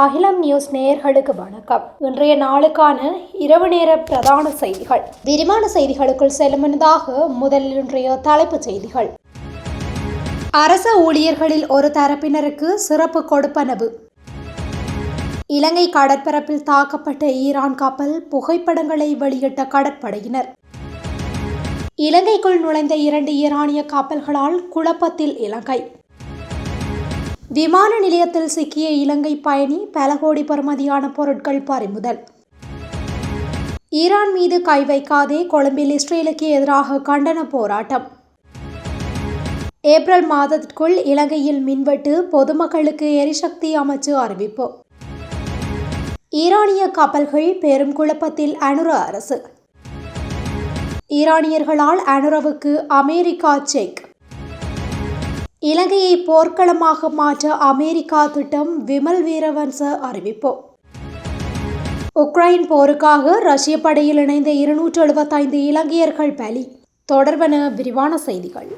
அகிலம் நியூஸ் நேயர்களுக்கு வணக்கம். இன்றைய நாளுக்கான இரவு நேர பிரதான செய்திகள். விரிவான செய்திகளுக்குள் செல்லும் முன்னதாக முதலில் இன்றைய தலைப்புச் செய்திகள். அரச ஊழியர்களில் ஒரு தரப்பினருக்கு சிறப்பு கொடுப்பனவு. இலங்கை கடற்பரப்பில் தாக்கப்பட்ட ஈரான் கப்பல் புகைப்படங்களை வெளியிட்ட கடற்படையினர். இலங்கைக்குள் நுழைந்த 2 ஈரானிய கப்பல்களால் குழப்பத்தில் இலங்கை. விமான நிலையத்தில் சிக்கிய இலங்கை பயணி பல கோடி பெறுமதியான பொருட்கள் பறிமுதல். ஈரான் மீது கை வைக்காதே, கொழும்பில் இஸ்ரேலுக்கு எதிராக கண்டன போராட்டம். ஏப்ரல் மாதத்திற்குள் இலங்கையில் மின்வெட்டு, பொதுமக்களுக்கு எரிசக்தி அமைச்சு அறிவிப்பு. ஈரானிய கப்பல்கள் பெரும் குழப்பத்தில் அனுர அரசு. ஈரானியர்களால் அனுரவுக்கு அமெரிக்கா செக். இலங்கையை போர்க்களமாக மாற்ற அமெரிக்கா திட்டம், விமல் வீரவன்ச அறிவிப்பு. உக்ரைன் போருக்காக ரஷ்ய படையில் இணைந்த 275 இலங்கையர்கள் பலி. தொடர்பான விரிவான செய்திகள்.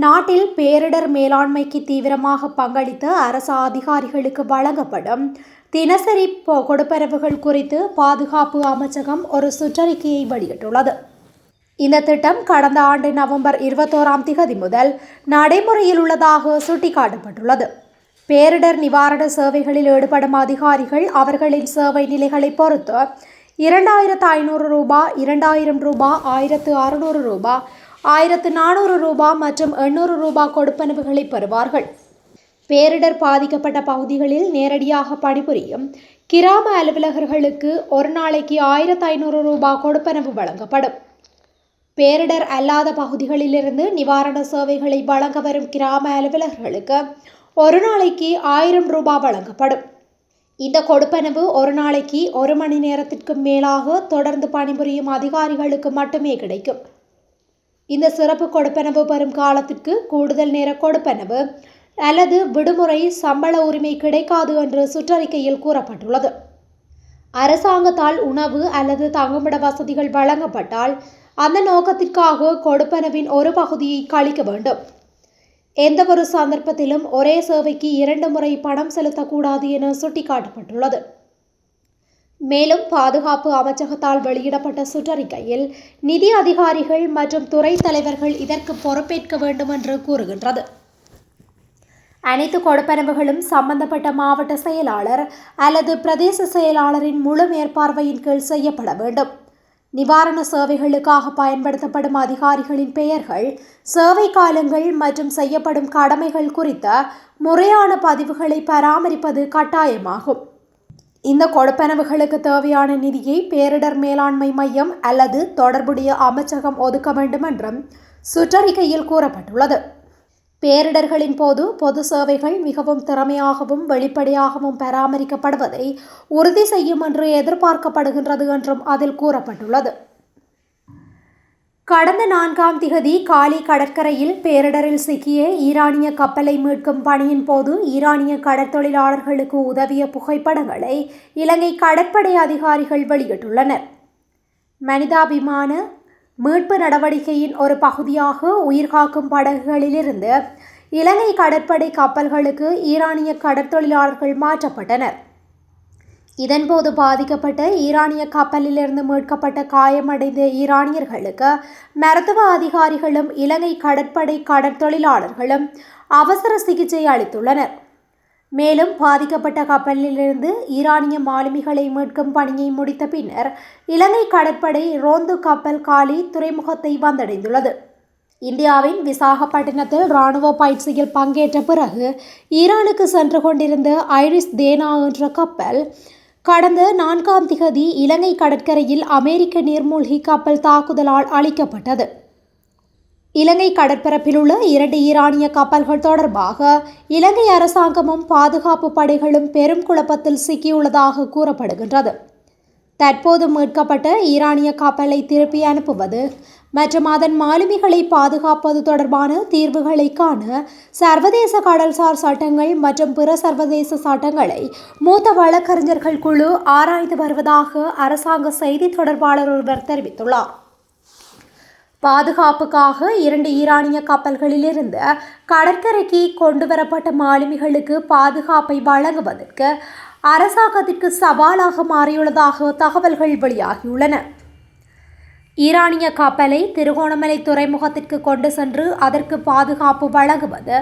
நாட்டில் பேரிடர் மேலாண்மைக்கு தீவிரமாக பங்களித்த அரசு அதிகாரிகளுக்கு வழங்கப்படும் தினசரி கொடுப்பனவுகள் குறித்து பாதுகாப்பு அமைச்சகம் ஒரு சுற்றறிக்கையை வெளியிட்டுள்ளது. இந்த திட்டம் கடந்த ஆண்டு நவம்பர் 21 முதல் நடைமுறையில் உள்ளதாக சுட்டிக்காட்டப்பட்டுள்ளது. பேரிடர் நிவாரண சேவைகளில் ஈடுபடும் அதிகாரிகள் அவர்களின் சேவை நிலைகளை பொறுத்து 2500 ரூபாய், 2000 ரூபாய், 1600 ரூபாய், 1400 ரூபாய் மற்றும் 800 ரூபாய் கொடுப்பனவுகளை பெறுவார்கள். பேரிடர் பாதிக்கப்பட்ட பகுதிகளில் நேரடியாக பணிபுரியும் கிராம அலுவலர்களுக்கு ஒரு நாளைக்கு 1500 ரூபாய் கொடுப்பனவு வழங்கப்படும். பேரிடர் அல்லாத பகுதிகளிலிருந்து நிவாரண சேவைகளை வழங்க வரும் கிராம அலுவலர்களுக்கு ஒரு நாளைக்கு 1000 ரூபாய் வழங்கப்படும். இந்த கொடுப்பனவு ஒரு நாளைக்கு 1 மணி நேரத்திற்கு மேலாக தொடர்ந்து பணிபுரியும் அதிகாரிகளுக்கு மட்டுமே கிடைக்கும். இந்த சிறப்பு கொடுப்பனவு பெறும் காலத்திற்கு கூடுதல் நேர கொடுப்பனவு அல்லது விடுமுறை சம்பள உரிமை கிடைக்காது என்று சுற்றறிக்கையில் கூறப்பட்டுள்ளது. அரசாங்கத்தால் உணவு அல்லது தங்குமிட வசதிகள் வழங்கப்பட்டால் அந்த நோக்கத்திற்காக கொடுப்பனவின் ஒரு பகுதியை கழிக்க வேண்டும். எந்தவொரு சந்தர்ப்பத்திலும் ஒரே சேவைக்கு 2 முறை பணம் செலுத்தக்கூடாது என சுட்டிக்காட்டப்பட்டுள்ளது. மேலும் பாதுகாப்பு அமைச்சகத்தால் வெளியிடப்பட்ட சுற்றறிக்கையில் நிதி அதிகாரிகள் மற்றும் துறை தலைவர்கள் இதற்கு பொறுப்பேற்க வேண்டும் என்று கூறுகின்றது. அனைத்து கொடுப்பனவுகளும் சம்பந்தப்பட்ட மாவட்ட செயலாளர் அல்லது பிரதேச செயலாளரின் முழு மேற்பார்வையின் கீழ் செய்யப்பட வேண்டும். நிவாரண சேவைகளுக்காக பயன்படுத்தப்படும் அதிகாரிகளின் பெயர்கள், சேவை காலங்கள் மற்றும் செய்யப்படும் கடமைகள் குறித்த முறையான பதிவுகளை பராமரிப்பது கட்டாயமாகும். இந்த கொடுப்பனவுகளுக்கு தேவையான நிதியை பேரிடர் மேலாண்மை மையம் அல்லது தொடர்புடைய அமைச்சகம் ஒதுக்க வேண்டும் என்றும் சுற்றறிக்கையில் கூறப்பட்டுள்ளது. பேரிடர்களின் போது பொது சேவைகள் மிகவும் திறமையாகவும் வெளிப்படையாகவும் பராமரிக்கப்படுவதை உறுதி செய்யும் என்று எதிர்பார்க்கப்படுகின்றது என்றும் அதில் கூறப்பட்டுள்ளது. கடந்த 4 காலி கடற்கரையில் பேரிடரில் சிக்கிய ஈரானிய கப்பலை மீட்கும் பணியின் போது ஈரானிய கடற்தொழிலாளர்களுக்கு உதவிய புகைப்படங்களை இலங்கை கடற்படை அதிகாரிகள் வெளியிட்டுள்ளனர். மனிதாபிமான மீட்பு நடவடிக்கையின் ஒரு பகுதியாக உயிர்காக்கும் படகுகளிலிருந்து இலங்கை கடற்படை கப்பல்களுக்கு ஈரானிய கடற்தொழிலாளர்கள் மாற்றப்பட்டனர். இதன்போது பாதிக்கப்பட்ட ஈரானிய கப்பலிலிருந்து மீட்கப்பட்ட காயமடைந்த ஈரானியர்களுக்கு மருத்துவ அதிகாரிகளும் இலங்கை கடற்படை கடற்தொழிலாளர்களும் அவசர சிகிச்சை அளித்துள்ளனர். மேலும் பாதிக்கப்பட்ட கப்பலிலிருந்து ஈரானிய மாலுமிகளை மீட்கும் பணியை முடித்த பின்னர் இலங்கை கடற்படை ரோந்து கப்பல் காலி துறைமுகத்தை வந்தடைந்துள்ளது. இந்தியாவின் விசாகப்பட்டினத்தில் இராணுவ பயிற்சியில் பங்கேற்ற பிறகு ஈரானுக்கு சென்று கொண்டிருந்த ஐரிஸ் தேனா என்ற கப்பல் கடந்த 4 இலங்கை கடற்கரையில் அமெரிக்க நீர்மூழ்கி கப்பல் தாக்குதலால் அழிக்கப்பட்டது. இலங்கை கடற்பரப்பில் உள்ள 2 ஈரானிய கப்பல்கள் தொடர்பாக இலங்கை அரசாங்கமும் பாதுகாப்பு படைகளும் பெரும் குழப்பத்தில் சிக்கியுள்ளதாக கூறப்படுகின்றது. தற்போது மீட்கப்பட்ட ஈரானிய கப்பலை திருப்பி அனுப்புவது மற்றும் அதன் மாலுமிகளை பாதுகாப்பது தொடர்பான தீர்வுகளை காண சர்வதேச கடல்சார் சட்டங்கள் மற்றும் பிற சர்வதேச சட்டங்களை மூத்த வழக்கறிஞர்கள் குழு ஆராய்ந்து வருவதாக அரசாங்க செய்தி தொடர்பாளர் ஒருவர் தெரிவித்துள்ளார். பாதுகாப்புக்காக 2 ஈரானிய கப்பல்களிலிருந்து கடற்கரைக்கு கொண்டுவரப்பட்ட மாலுமிகளுக்கு பாதுகாப்பை வழங்குவதற்கு அரசாங்கத்திற்கு சவாலாக மாறியுள்ளதாக தகவல்கள் வெளியாகியுள்ளன. ஈரானிய கப்பலை திருகோணமலை துறைமுகத்திற்கு கொண்டு சென்று அதற்கு பாதுகாப்பு வழங்குவது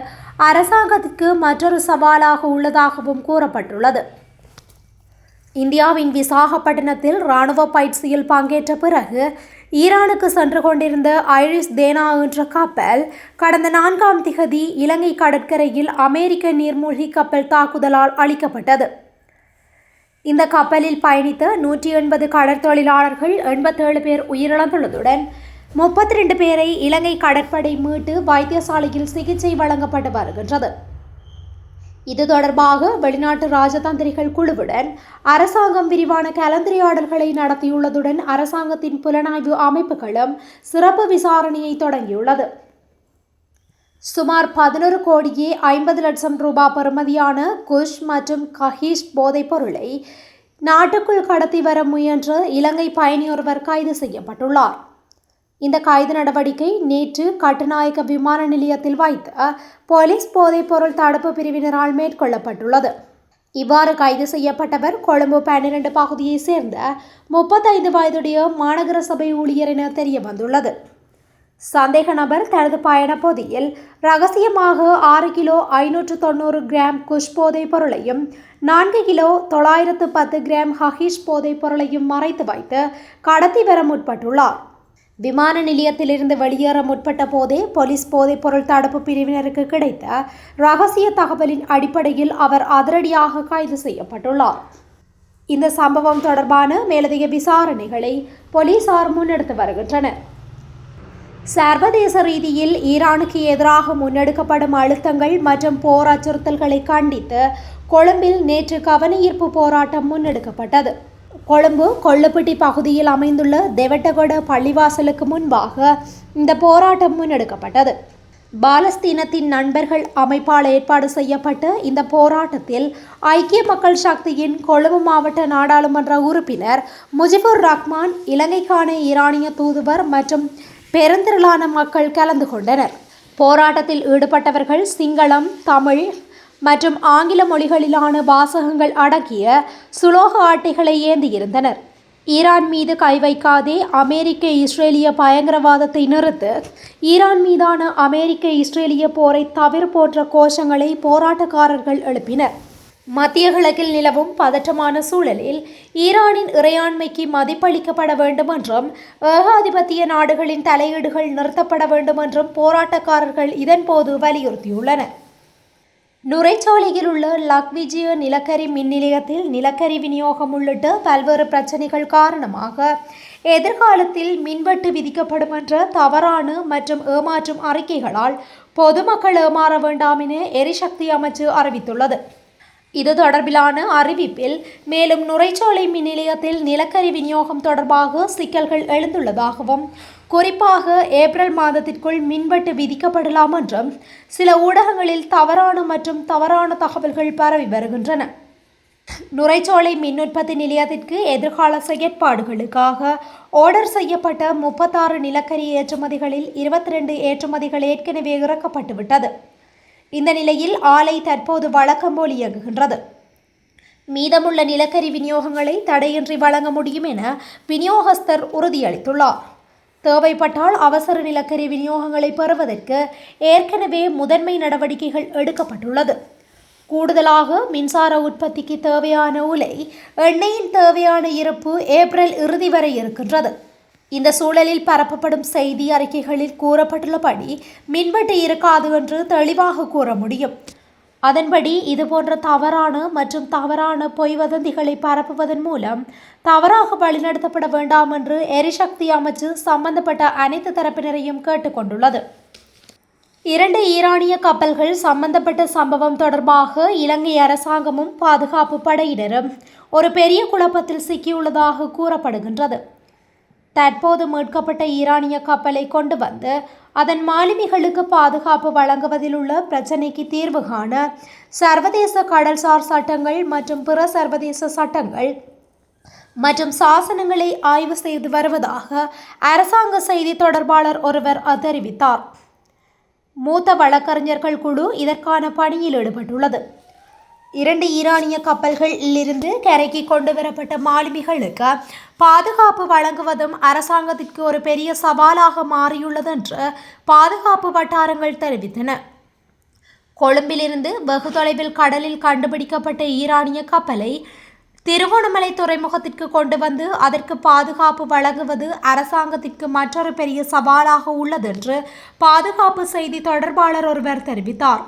அரசாங்கத்திற்கு மற்றொரு சவாலாக உள்ளதாகவும் கூறப்பட்டுள்ளது. இந்தியாவின் விசாகப்பட்டினத்தில் இராணுவ பயிற்சியில் பங்கேற்ற பிறகு ஈரானுக்கு சென்று கொண்டிருந்த ஐரிஸ் தேனா என்ற கப்பல் கடந்த 4ஆம் திகதி இலங்கை கடற்கரையில் அமெரிக்க நீர்மூழ்கி கப்பல் தாக்குதலால் அழிக்கப்பட்டது. இந்த கப்பலில் பயணித்த 180 கடற்தொழிலாளர்கள் 87 பேர் உயிரிழந்துள்ளதுடன் 32 பேரை இலங்கை கடற்படை மீட்டு வைத்தியசாலையில் சிகிச்சை வழங்கப்பட்டு வருகின்றது. இது தொடர்பாக வெளிநாட்டு ராஜதந்திரிகள் குழுவுடன் அரசாங்கம் விரிவான கலந்துரையாடல்களை நடத்தியுள்ளதுடன் அரசாங்கத்தின் புலனாய்வு அமைப்புகளும் சிறப்பு விசாரணையை தொடங்கியுள்ளது. சுமார் 11 கோடியே 50 லட்சம் ரூபாய் பெறுமதியான குஷ் மற்றும் கஹீஷ் போதைப் பொருளை நாட்டுக்குள் கடத்தி வர முயன்ற இலங்கை பயணியொருவர் கைது செய்யப்பட்டுள்ளார். இந்த கைது நடவடிக்கை நேற்று கட்டுநாயக்க விமான நிலையத்தில் வைத்த போலீஸ் போதைப்பொருள் தடுப்பு பிரிவினரால் மேற்கொள்ளப்பட்டுள்ளது. இவ்வாறு கைது செய்யப்பட்டவர் கொழும்பு 12 பகுதியைச் சேர்ந்த 35 வயதுடைய மாநகர சபை ஊழியர் என தெரிய வந்துள்ளது. சந்தேக நபர் தனது பயண பொதியில் ரகசியமாக 6 கிலோ 590 கிராம் குஷ் போதைப் பொருளையும் 4 கிலோ 910 கிராம் ஹஹீஷ் போதைப் பொருளையும் மறைத்து வைத்து கடத்தி வர முற்பட்டுள்ளார். விமான நிலையத்திலிருந்து வெளியேற முற்பட்ட போதே போலீஸ் போதைப்பொருள் தடுப்பு பிரிவினருக்கு கிடைத்த ரகசிய தகவலின் அடிப்படையில் அவர் அதிரடியாக கைது செய்யப்பட்டுள்ளார். இந்த சம்பவம் தொடர்பான மேலதிக விசாரணைகளை போலீசார் முன்னெடுத்து வருகின்றனர். சர்வதேச ரீதியில் ஈரானுக்கு எதிராக முன்னெடுக்கப்படும் அழுத்தங்கள் மற்றும் போர் அச்சுறுத்தல்களை கண்டித்து கொழும்பில் நேற்று கவனஈர்ப்பு போராட்டம் முன்னெடுக்கப்பட்டது. கொழும்பு கொள்ளுப்பட்டி பகுதியில் அமைந்துள்ள தெவட்டகொட பள்ளிவாசலுக்கு முன்பாக இந்த போராட்டம் முன்னெடுக்கப்பட்டது. பாலஸ்தீனத்தின் நண்பர்கள் அமைப்பால் ஏற்பாடு செய்யப்பட்ட இந்த போராட்டத்தில் ஐக்கிய மக்கள் சக்தியின் கொழும்பு மாவட்ட நாடாளுமன்ற உறுப்பினர் முஜிபுர் ரஹ்மான், இலங்கைக்கான ஈரானிய தூதுவர் மற்றும் பெருந்திரளான மக்கள் கலந்து கொண்டனர். போராட்டத்தில் ஈடுபட்டவர்கள் சிங்களம், தமிழ் மற்றும் ஆங்கில மொழிகளிலான வாசகங்கள் அடங்கிய சுலோக அட்டைகளை ஏந்தியிருந்தனர். ஈரான் மீது கை வைக்காதே, அமெரிக்க இஸ்ரேலிய பயங்கரவாதத்தை நிறுத்து, ஈரான் மீதான அமெரிக்க இஸ்ரேலிய போரை தவிர போன்ற கோஷங்களை போராட்டக்காரர்கள் எழுப்பினர். மத்திய கிழக்கில் நிலவும் பதற்றமான சூழலில் ஈரானின் இறையாண்மைக்கு மதிப்பளிக்கப்பட வேண்டும் என்றும் ஏகாதிபத்திய நாடுகளின் தலையீடுகள் நிறுத்தப்பட வேண்டும் என்றும் போராட்டக்காரர்கள் இதன்போது வலியுறுத்தியுள்ளனர். நுரைச்சோலையில் உள்ள லக்விஜிய நிலக்கரி மின் நிலையத்தில் நிலக்கரி விநியோகம் உள்ளிட்ட பல்வேறு பிரச்சினைகள் காரணமாக எதிர்காலத்தில் மின்வெட்டு விதிக்கப்படும் என்ற தவறான மற்றும் ஏமாற்றும் அறிக்கைகளால் பொதுமக்கள் ஏமாற வேண்டாம் என எரிசக்தி அமைச்சு அறிவித்துள்ளது. இது தொடர்பிலான அறிவிப்பில் மேலும் நுரைச்சோலை மின் நிலையத்தில் நிலக்கரி விநியோகம் தொடர்பாக சிக்கல்கள் எழுந்துள்ளதாகவும், குறிப்பாக ஏப்ரல் மாதத்திற்குள் மின்வெட்டு விதிக்கப்படலாம் என்றும் சில ஊடகங்களில் தவறான மற்றும் தவறான தகவல்கள் பரவி வருகின்றன. நுரைச்சோலை மின் உற்பத்தி நிலையத்திற்கு எதிர்கால செயற்பாடுகளுக்காக ஆர்டர் செய்யப்பட்ட 36 நிலக்கரி ஏற்றுமதிகளில் 22 ஏற்றுமதிகள் ஏற்கனவே இறக்கப்பட்டுவிட்டது. இந்த நிலையில் ஆலை தற்போது வழக்கம் போல் இயங்குகின்றது. மீதமுள்ள நிலக்கரி விநியோகங்களை தடையின்றி வழங்க முடியும் என விநியோகஸ்தர் உறுதியளித்துள்ளார். தேவைப்பட்டால் அவசர நிலக்கரி விநியோகங்களை பெறுவதற்கு ஏற்கனவே முதன்மை நடவடிக்கைகள் எடுக்கப்பட்டுள்ளது. கூடுதலாக மின்சார உற்பத்திக்கு தேவையான உலை, எண்ணெயின் தேவையான இருப்பு ஏப்ரல் இறுதி வரை இருக்கின்றது. இந்த சூழலில் பரப்பப்படும் செய்தி அறிக்கைகளில் கூறப்பட்டுள்ளபடி மின்வெட்டு இருக்காது என்று தெளிவாக கூற முடியும். அதன்படி இதுபோன்ற தவறான மற்றும் தவறான பொய் வதந்திகளை பரப்புவதன் மூலம் தவறாக வழிநடத்தப்பட வேண்டாம் என்று எரிசக்தி அமைச்சு சம்பந்தப்பட்ட அனைத்து தரப்பினரையும் கேட்டுக்கொண்டுள்ளது. 2 ஈரானிய கப்பல்கள் சம்பந்தப்பட்ட சம்பவம் தொடர்பாக இலங்கை அரசாங்கமும் பாதுகாப்பு படையினரும் ஒரு பெரிய குழப்பத்தில் சிக்கியுள்ளதாக கூறப்படுகின்றது. தற்போது மீட்கப்பட்ட ஈரானிய கப்பலை கொண்டு வந்து அதன் மாலுமிகளுக்கு பாதுகாப்பு வழங்குவதில் உள்ள பிரச்சினைக்கு தீர்வு காண சர்வதேச கடல்சார் சட்டங்கள் மற்றும் பிற சர்வதேச சட்டங்கள் மற்றும் சாசனங்களை ஆய்வு செய்து வருவதாக அரசாங்க செய்தி தொடர்பாளர் ஒருவர் தெரிவித்தார். மூத்த வழக்கறிஞர்கள் குழு இதற்கான பணியில் ஈடுபட்டுள்ளது. 2 ஈரானிய கப்பல்களில் இருந்து கரைக்கு கொண்டு வரப்பட்ட மாலுமிகளுக்கு பாதுகாப்பு வழங்குவதும் அரசாங்கத்திற்கு ஒரு பெரிய சவாலாக மாறியுள்ளது என்று பாதுகாப்பு வட்டாரங்கள் தெரிவித்தன. கொழும்பிலிருந்து வெகு தொலைவில் கடலில் கண்டுபிடிக்கப்பட்ட ஈரானிய கப்பலை திருகோணமலை துறைமுகத்திற்கு கொண்டு வந்து அதற்கு பாதுகாப்பு வழங்குவது அரசாங்கத்திற்கு மற்றொரு பெரிய சவாலாக உள்ளது என்று பாதுகாப்பு செய்தி தொடர்பாளர் ஒருவர் தெரிவித்தார்.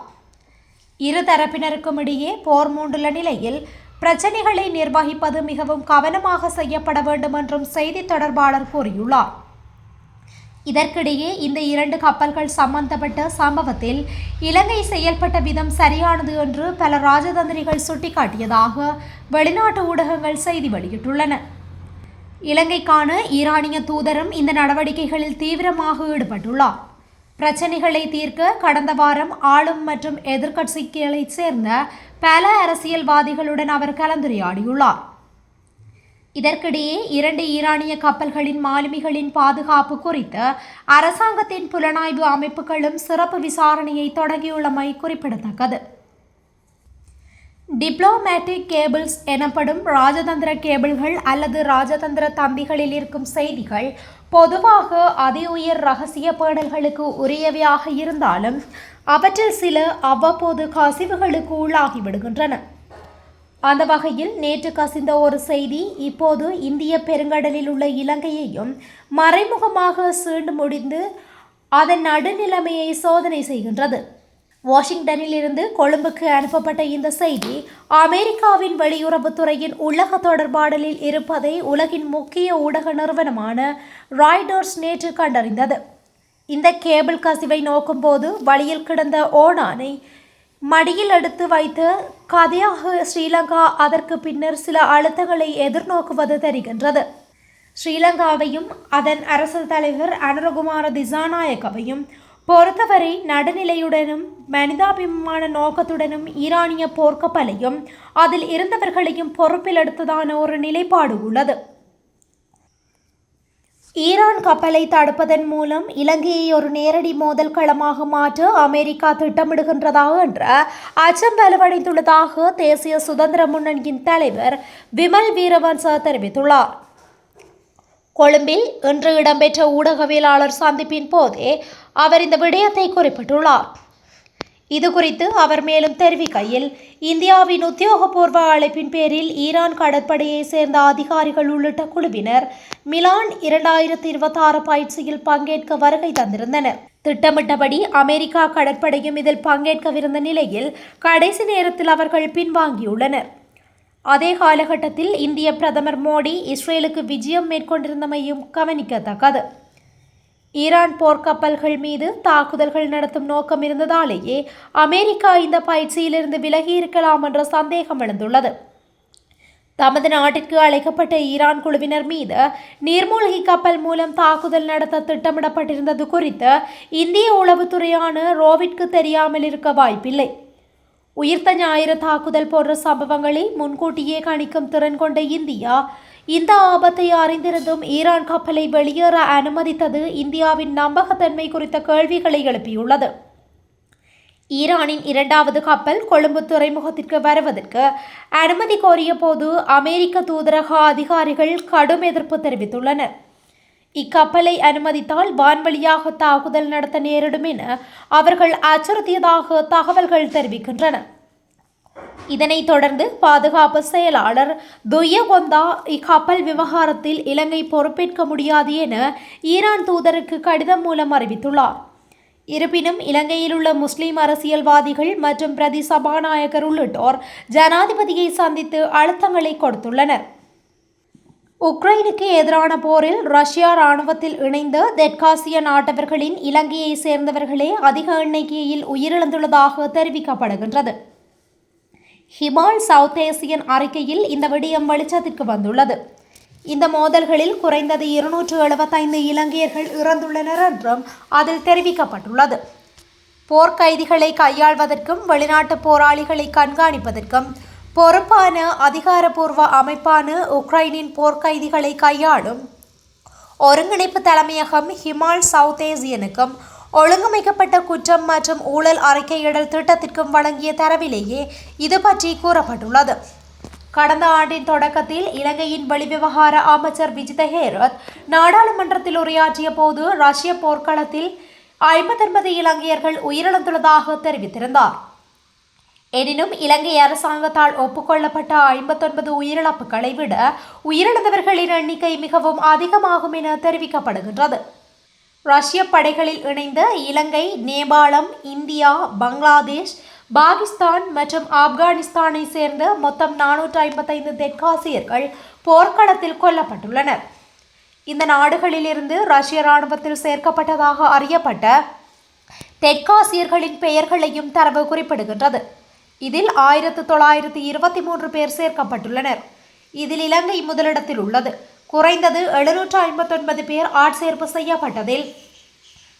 இரு தரப்பினருக்கும் இடையே போர் மூண்டுள்ள நிலையில் பிரச்சினைகளை நிர்வகிப்பது மிகவும் கவனமாக செய்யப்பட வேண்டும் என்றும் செய்தி தொடர்பாளர் கூறியுள்ளார். இதற்கிடையே இந்த 2 கப்பல்கள் சம்பந்தப்பட்ட சம்பவத்தில் இலங்கை செயல்பட்ட விதம் சரியானது என்று பல ராஜதந்திரிகள் சுட்டிக்காட்டியதாக வெளிநாட்டு ஊடகங்கள் செய்தி வெளியிட்டுள்ளன. இலங்கைக்கான ஈரானிய தூதரும் இந்த நடவடிக்கைகளில் தீவிரமாக ஈடுபட்டுள்ளார். பிரச்சினைகளை தீர்க்க கடந்த வாரம் ஆளும் மற்றும் எதிர்க்கட்சிகளைச் சேர்ந்த பல அரசியல்வாதிகளுடன் அவர் கலந்துரையாடியுள்ளார். இதற்கிடையே 2 ஈரானிய கப்பல்களின் மாலுமிகளின் பாதுகாப்பு குறித்து அரசாங்கத்தின் புலனாய்வு அமைப்புகளும் சிறப்பு விசாரணையை தொடங்கியுள்ளமை குறிப்பிடத்தக்கது. டிப்ளோமேட்டிக் கேபிள்ஸ் எனப்படும் ராஜதந்திர கேபிள்கள் அல்லது ராஜதந்திர தந்திகளில் இருக்கும் செய்திகள் பொதுவாக அதி உயர் இரகசிய பேணல்களுக்கு உரியவையாக இருந்தாலும் அவற்றில் சில அவ்வப்போது கசிவுகளுக்கு உள்ளாகிவிடுகின்றன. அந்த வகையில் நேற்று கசிந்த ஒரு செய்தி இப்போது இந்திய பெருங்கடலில் உள்ள இலங்கையையும் மறைமுகமாக சீண்டு முடிந்து அதன் நடுநிலைமையை சோதனை செய்கின்றது. வாஷிங்டனில் இருந்து கொழும்புக்கு அனுப்பப்பட்ட இந்த செய்தி அமெரிக்காவின் வெளியுறவுத்துறையின் உலக தொடர்பாடலில் இருப்பதை உலகின் முக்கிய ஊடக நிறுவனமான ராய்டர்ஸ் நேற்று கண்டறிந்தது. இந்த கேபிள் கசிவை நோக்கும்போது வழியில் கிடந்த ஓணானை மடியில் எடுத்து வைத்து கதையாக ஸ்ரீலங்கா அதற்கு பின்னர் சில அழுத்தங்களை எதிர்நோக்குவது தெரிகின்றது. ஸ்ரீலங்காவையும் அதன் அரசு தலைவர் அனுரகுமார திசாநாயக்கவையும் பொறுத்தவரை நடுநிலையுடனும் மனிதாபிமான நோக்கத்துடனும் ஈரானிய போர்க்கப்பலையும் அதில் இருந்தவர்களையும் பொறுப்பில் எடுத்ததான ஒரு நிலைப்பாடு உள்ளது. ஈரான் கப்பலை தடுப்பதன் மூலம் இலங்கையை ஒரு நேரடி மோதல் களமாக மாற்ற அமெரிக்கா திட்டமிடுகின்றதா என்ற அச்சம் வலுவடைந்துள்ளதாக தேசிய சுதந்திர முன்னணியின் தலைவர் விமல் வீரவன்ச தெரிவித்துள்ளார். கொழும்பில் இன்று இடம்பெற்ற ஊடகவியலாளர் சந்திப்பின் போதே அவர் இந்த விடயத்தை குறிப்பிட்டுள்ளார். இது குறித்து அவர் மேலும் தெரிவிக்கையில், இந்தியாவின் உத்தியோகபூர்வ அழைப்பின் பேரில் ஈரான் கடற்படையை சேர்ந்த அதிகாரிகள் உள்ளிட்ட குழுவினர் மிலான் 2026 பயிற்சியில் பங்கேற்க வருகை தந்திருந்தனர். திட்டமிட்டபடி அமெரிக்கா கடற்படையும் இதில் பங்கேற்கவிருந்த நிலையில் கடைசி நேரத்தில் அவர்கள் பின்வாங்கியுள்ளனர். அதே காலகட்டத்தில் இந்திய பிரதமர் மோடி இஸ்ரேலுக்கு விஜயம் மேற்கொண்டிருந்தமையும் கவனிக்கத்தக்கது. ஈரான் போர்க்கப்பல்கள் மீது தாக்குதல்கள் நடத்தும் நோக்கம் இருந்ததாலேயே அமெரிக்கா இந்த பயிற்சியிலிருந்து விலகி இருக்கலாம் என்ற சந்தேகம் எழுந்துள்ளது. தமது நாட்டிற்கு அழைக்கப்பட்ட ஈரான் குழுவினர் மீது நீர்மூழ்கி கப்பல் மூலம் தாக்குதல் நடத்த திட்டமிடப்பட்டிருந்தது குறித்து இந்திய உளவுத்துறையான ரோவிற்கு தெரியாமல் இருக்க வாய்ப்பில்லை. உயிர்த்த ஞாயிறு தாக்குதல் போன்ற சம்பவங்களை முன்கூட்டியே கணிக்கும் திறன் கொண்ட இந்தியா இந்த ஆபத்தை அறிந்திருந்தும் ஈரான் கப்பலை வெளியேற அனுமதித்தது இந்தியாவின் நம்பகத்தன்மை குறித்த கேள்விகளை எழுப்பியுள்ளது. ஈரானின் 2வது கப்பல் கொழும்பு துறைமுகத்திற்கு வருவதற்கு அனுமதி கோரிய போது அமெரிக்க தூதரக அதிகாரிகள் கடும் எதிர்ப்பு தெரிவித்துள்ளனர். இக்கப்பலை அனுமதித்தால் வான்வழியாக தாக்குதல் நடத்த நேரிடும் என அவர்கள் அச்சுறுத்தியதாக தகவல்கள் தெரிவிக்கின்றன. இதனைத் தொடர்ந்து பாதுகாப்பு செயலாளர் துய்யகொந்தா இக்கப்பல் விவகாரத்தில் இலங்கை பொறுப்பேற்க முடியாது என ஈரான் தூதருக்கு கடிதம் மூலம் அறிவித்துள்ளார். இருப்பினும் இலங்கையில் உள்ள முஸ்லிம் அரசியல்வாதிகள் மற்றும் பிரதி சபாநாயகர் உள்ளிட்டோர் ஜனாதிபதியை சந்தித்து அழுத்தங்களை கொடுத்துள்ளனர். உக்ரைனுக்கு எதிரான போரில் ரஷ்யா இராணுவத்தில் இணைந்த தெற்காசிய நாட்டவர்களின் இலங்கையை சேர்ந்தவர்களே அதிக எண்ணிக்கையில் உயிரிழந்துள்ளதாக தெரிவிக்கப்படுகின்றது. ஹிமால் சவுத் ஏசியன் அறிக்கையில் இந்த விடயம் வெளிச்சத்திற்கு வந்துள்ளது. இந்த மோதல்களில் குறைந்தது 275 இலங்கையர்கள் இறந்துள்ளனர் என்றும் அதில் தெரிவிக்கப்பட்டுள்ளது. போர்க்கைதிகளை கையாள்வதற்கும் வெளிநாட்டு போராளிகளை கண்காணிப்பதற்கும் பொறுப்பான அதிகாரப்பூர்வ அமைப்பான உக்ரைனின் போர்க்கைதிகளை கையாளும் ஒருங்கிணைப்பு தலைமையகம் ஹிமால் சவுத் ஏசியனுக்கும் ஒழுங்கமைக்கப்பட்ட குற்றம் மற்றும் ஊழல் அறிக்கையிடல் திட்டத்திற்கும் வழங்கிய தரவிலேயே இது பற்றி கூறப்பட்டுள்ளது. கடந்த ஆண்டின் தொடக்கத்தில் இலங்கையின் வெளிவிவகார அமைச்சர் விஜித ஹேரத் நாடாளுமன்றத்தில் உரையாற்றிய போது ரஷ்ய போர்க்களத்தில் 59 இலங்கையர்கள் உயிரிழந்துள்ளதாக தெரிவித்திருந்தார். எனினும் இலங்கை அரசாங்கத்தால் ஒப்புக்கொள்ளப்பட்ட 59 உயிரிழப்புகளை விட உயிரிழந்தவர்களின் எண்ணிக்கை மிகவும் அதிகமாகும் என தெரிவிக்கப்படுகின்றது. ரஷ்ய படைகளில் இணைந்த இலங்கை, நேபாளம், இந்தியா, பங்களாதேஷ், பாகிஸ்தான் மற்றும் ஆப்கானிஸ்தானை சேர்ந்த மொத்தம் 455 தெற்காசியர்கள் போர்க்களத்தில் கொல்லப்பட்டுள்ளனர். இந்த நாடுகளிலிருந்து ரஷ்ய இராணுவத்தில் சேர்க்கப்பட்டதாக அறியப்பட்ட தெற்காசியர்களின் பெயர்களையும் தரவு குறிப்பிடுகின்றது. இதில் 1923 பேர் சேர்க்கப்பட்டுள்ளனர். இதில் இலங்கை முதலிடத்தில் உள்ளது. குறைந்தது 759 பேர் ஆட்சேர்ப்பு செய்யப்பட்டதில்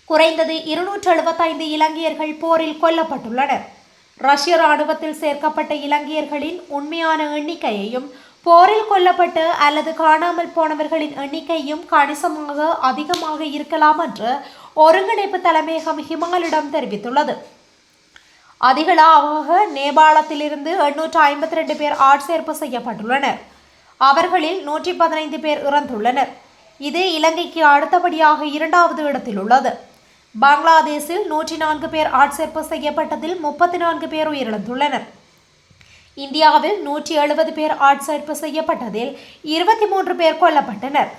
குறைந்தது 275 இலங்கையர்கள் போரில் கொல்லப்பட்டுள்ளனர். ரஷ்ய இராணுவத்தில் சேர்க்கப்பட்ட இலங்கையர்களின் உண்மையான எண்ணிக்கையையும் போரில் கொல்லப்பட்ட அல்லது காணாமல் போனவர்களின் எண்ணிக்கையும் கணிசமாக அதிகமாக இருக்கலாம் என்று ஒருங்கிணைப்பு தலைமையகம் ஹிமாலிடம் தெரிவித்துள்ளது. அதிகளவாக நேபாளத்திலிருந்து 852 பேர் ஆட்சேர்ப்பு செய்யப்பட்டுள்ளனர். அவர்களில் 115 பேர் இறந்துள்ளனர். இது இலங்கைக்கு அடுத்தபடியாக 2வது இடத்தில் உள்ளது. பங்களாதேஷில் 104 பேர் ஆட்சேர்ப்பு செய்யப்பட்டதில் 34 பேர் உயிரிழந்துள்ளனர். இந்தியாவில் 170 பேர் ஆட்சேர்ப்பு செய்யப்பட்டதில் 23 பேர் கொல்லப்பட்டனர்.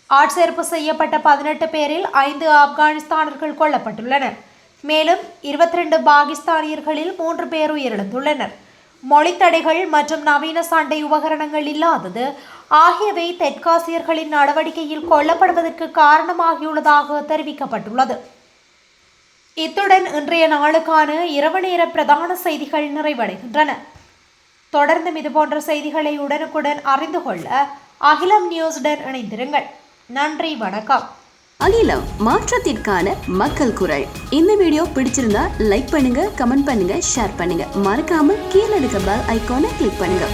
ஆட்சேர்ப்பு செய்யப்பட்ட 18 பேரில் 5 ஆப்கானிஸ்தானர்கள் கொல்லப்பட்டுள்ளனர். மேலும் 22 பாகிஸ்தானியர்களில் 3 பேர் உயிரிழந்துள்ளனர். மொழித்தடைகள் மற்றும் நவீன சண்டை உபகரணங்கள் இல்லாதது ஆகியவை தெற்காசியர்களின் நடவடிக்கையில் கொல்லப்படுவதற்கு காரணமாகியுள்ளதாக தெரிவிக்கப்பட்டுள்ளது. இத்துடன் இன்றைய நாளுக்கான இரவு நேர பிரதான செய்திகள் நிறைவடைகின்றன. தொடர்ந்தும் இதுபோன்ற செய்திகளை உடனுக்குடன் அறிந்து கொள்ள அகிலம் நியூஸுடன் இணைந்திருங்கள். நன்றி, வணக்கம். அகிலம், மாற்றத்திற்கான மக்கள் குரல். இந்த வீடியோ பிடிச்சிருந்தா லைக் பண்ணுங்க, கமெண்ட் பண்ணுங்க, ஷேர் பண்ணுங்க. மறக்காம கீழே இருக்க பெல் ஐகானை கிளிக் பண்ணுங்க.